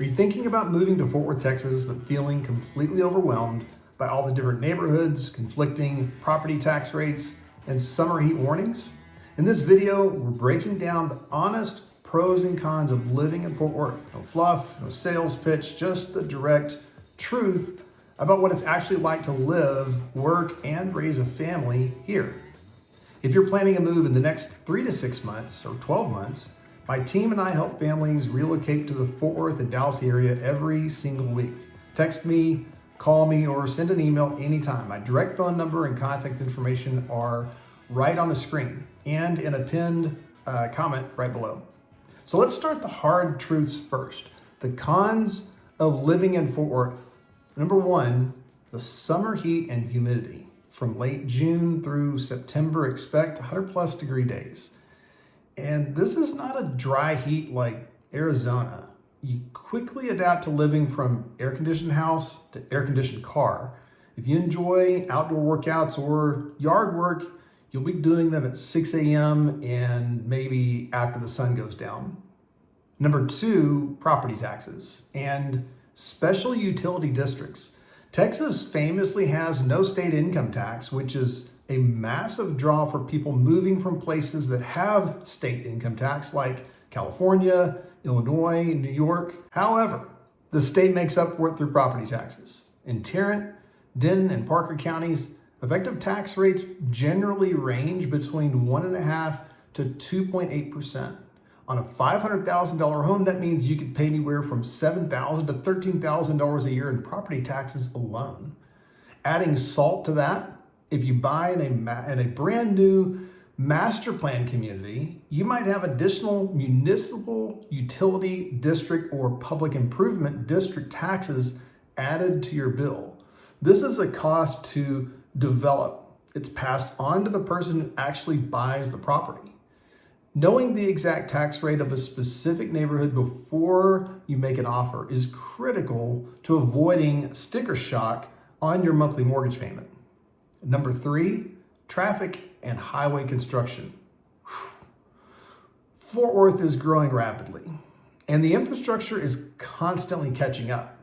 Are you thinking about moving to Fort Worth, Texas, but feeling completely overwhelmed by all the different neighborhoods, conflicting property tax rates, and summer heat warnings? In this video, we're breaking down the honest pros and cons of living in Fort Worth. No fluff, no sales pitch, just the direct truth about what it's actually like to live, work, and raise a family here. If you're planning a move in the next 3 to 6 months or 12 months, my team and I help families relocate to the Fort Worth and Dallas area every single week. Text me, call me, or send an email anytime. My direct phone number and contact information are right on the screen and in a pinned comment right below. So let's start the hard truths first. The cons of living in Fort Worth. Number one, the summer heat and humidity. From late June through September, expect 100+ degree days. And this is not a dry heat like Arizona. You quickly adapt to living from air-conditioned house to air-conditioned car. If you enjoy outdoor workouts or yard work, you'll be doing them at 6 a.m. and maybe after the sun goes down. Number two, property taxes and special utility districts. Texas famously has no state income tax, which is a massive draw for people moving from places that have state income tax like California, Illinois, New York. However, the state makes up for it through property taxes. In Tarrant, Denton, and Parker counties, effective tax rates generally range between 1.5% to 2.8%. On a $500,000 home, that means you could pay anywhere from $7,000 to $13,000 a year in property taxes alone. Adding salt to that, if you buy in a brand new master plan community, you might have additional municipal utility district or public improvement district taxes added to your bill. This is a cost to develop. It's passed on to the person who actually buys the property. Knowing the exact tax rate of a specific neighborhood before you make an offer is critical to avoiding sticker shock on your monthly mortgage payment. Number three, traffic and highway construction. Fort Worth is growing rapidly, and the infrastructure is constantly catching up.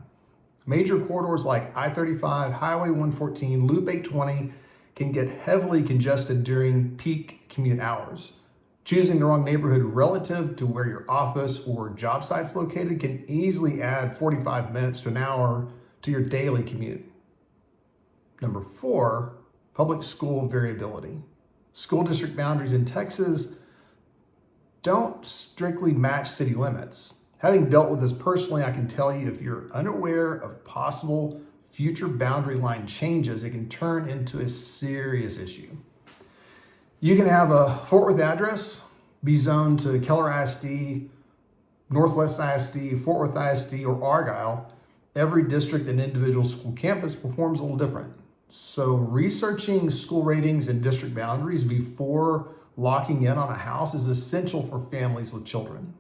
Major corridors like I-35, Highway 114, Loop 820 can get heavily congested during peak commute hours. Choosing the wrong neighborhood relative to where your office or job site's located can easily add 45 minutes to an hour to your daily commute. Number four, public school variability. School district boundaries in Texas don't strictly match city limits. Having dealt with this personally, I can tell you if you're unaware of possible future boundary line changes, it can turn into a serious issue. You can have a Fort Worth address, be zoned to Keller ISD, Northwest ISD, Fort Worth ISD, or Argyle. Every district and individual school campus performs a little different. So researching school ratings and district boundaries before locking in on a house is essential for families with children.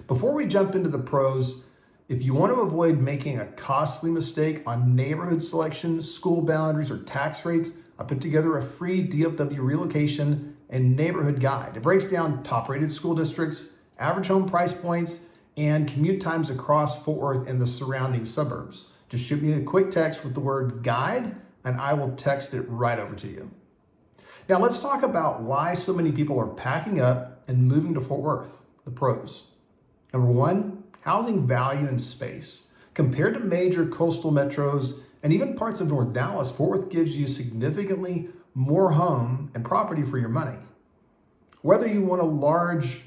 Before we jump into the pros, if you want to avoid making a costly mistake on neighborhood selection, school boundaries, or tax rates, I put together a free DFW relocation and neighborhood guide. It breaks down top-rated school districts, average home price points, and commute times across Fort Worth and the surrounding suburbs. Just shoot me a quick text with the word guide, and I will text it right over to you. Now let's talk about why so many people are packing up and moving to Fort Worth, the pros. Number one, housing value and space. Compared to major coastal metros and even parts of North Dallas, Fort Worth gives you significantly more home and property for your money. Whether you want a large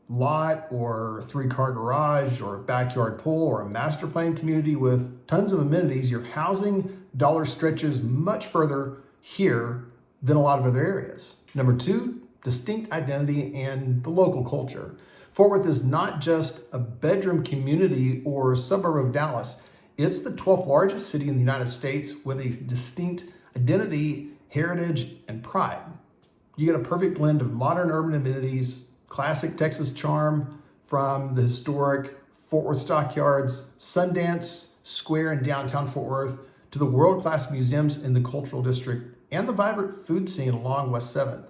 lot or a 3-car garage or a backyard pool or a master plan community with tons of amenities, your housing dollar stretches much further here than a lot of other areas. Number two, distinct identity and the local culture. Fort Worth is not just a bedroom community or suburb of Dallas. It's the 12th largest city in the United States with a distinct identity, heritage, and pride. You get a perfect blend of modern urban amenities, classic Texas charm from the historic Fort Worth Stockyards, Sundance Square in downtown Fort Worth, to the world-class museums in the Cultural District and the vibrant food scene along West 7th.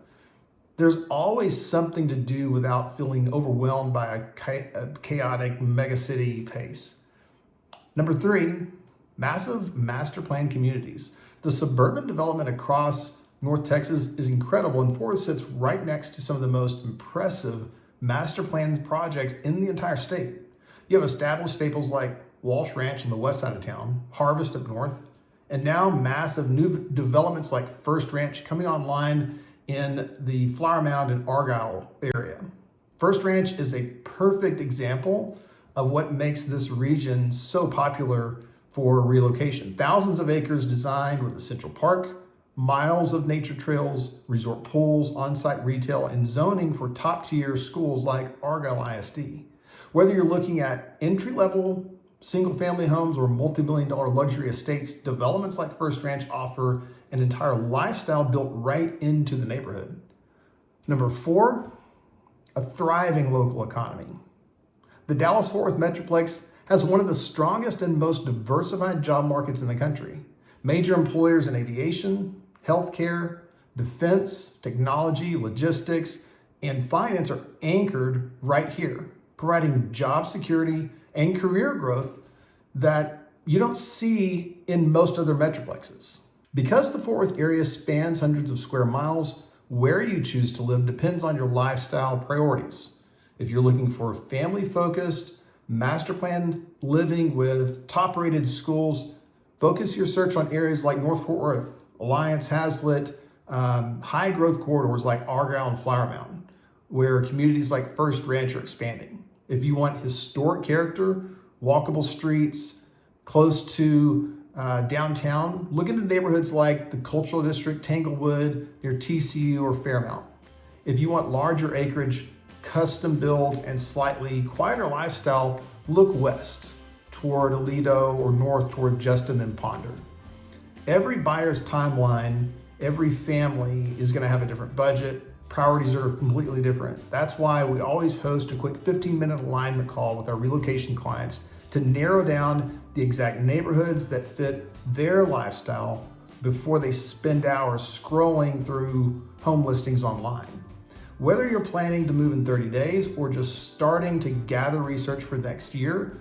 There's always something to do without feeling overwhelmed by a chaotic megacity pace. Number 3, massive master plan communities. The suburban development across North Texas is incredible, and Forest sits right next to some of the most impressive master plan projects in the entire state. You have established staples like Walsh Ranch on the west side of town, Harvest up north, and now massive new developments like Furst Ranch coming online in the Flower Mound and Argyle area. Furst Ranch is a perfect example of what makes this region so popular for relocation. Thousands of acres designed with a central park, miles of nature trails, resort pools, on-site retail, and zoning for top-tier schools like Argyle ISD. Whether you're looking at entry-level single-family homes or multi-million-dollar luxury estates, developments like Furst Ranch offer an entire lifestyle built right into the neighborhood. Number 4, a thriving local economy. The Dallas-Fort Worth Metroplex has one of the strongest and most diversified job markets in the country. Major employers in aviation, healthcare, defense, technology, logistics, and finance are anchored right here, providing job security and career growth that you don't see in most other metroplexes. Because the Fort Worth area spans hundreds of square miles, where you choose to live depends on your lifestyle priorities. If you're looking for family-focused, master-planned living with top-rated schools, focus your search on areas like North Fort Worth, Alliance, Hazlitt, high-growth corridors like Argyle and Flower Mound, where communities like Furst Ranch are expanding. If you want historic character, walkable streets, close to downtown, look into neighborhoods like the Cultural District, Tanglewood, near TCU or Fairmount. If you want larger acreage, custom builds, and slightly quieter lifestyle, look west toward Aledo or north toward Justin and Ponder. Every buyer's timeline, every family is going to have a different budget. Priorities are completely different. That's why we always host a quick 15-minute alignment call with our relocation clients to narrow down the exact neighborhoods that fit their lifestyle before they spend hours scrolling through home listings online. Whether you're planning to move in 30 days or just starting to gather research for next year,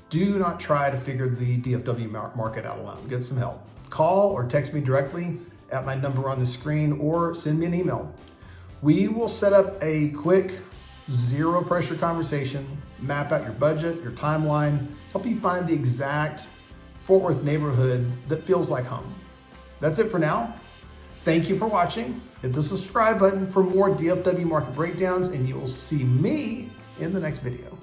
do not try to figure the DFW market out alone. Get some help. Call or text me directly at my number on the screen or send me an email. We will set up a quick, zero pressure conversation, map out your budget, your timeline, help you find the exact Fort Worth neighborhood that feels like home. That's it for now. Thank you for watching. Hit the subscribe button for more DFW market breakdowns, and you will see me in the next video.